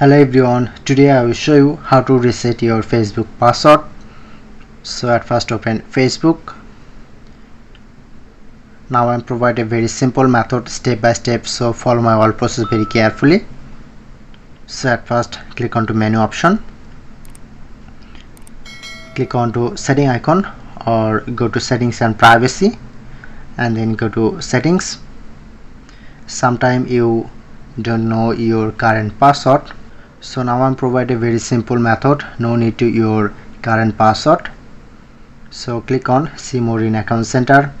Hello everyone, today I will show you how to reset your Facebook password. So at first open Facebook. Now I am provide a very simple method step by step, so follow my whole process very carefully. So at first click on to menu option, click on to setting icon or go to settings and privacy and then go to settings. Sometime you don't know your current password, so now I'm provide a very simple method, no need to your current password. So click on see more in account center,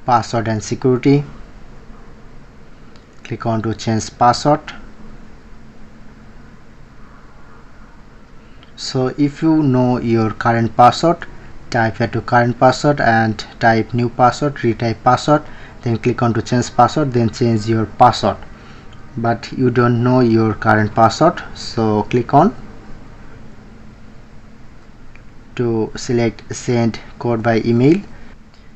password and security, click on to change password. So if you know your current password, type here to current password and type new password, retype password, then click on to change password, then change your password. But you don't know your current password, so click on to select send code by email.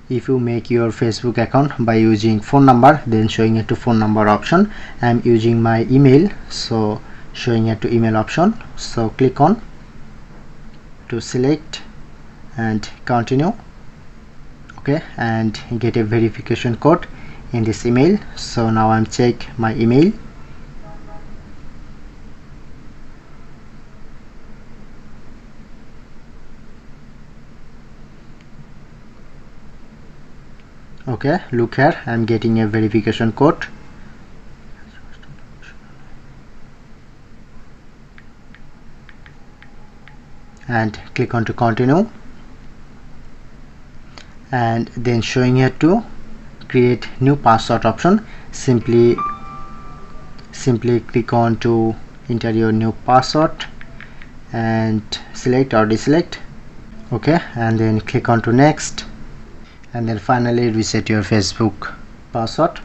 If you make your Facebook account by using phone number, then showing it to phone number option. I am using my email, so showing it to email option. So click on to select and continue. Okay, and get a verification code in this email. So now I'm check my email. Okay, look here, I'm getting a verification code. And click on to continue, and then showing here to create new password option. Simply click on to enter your new password and select or deselect. Okay, and then click on to next, and then finally reset your Facebook password.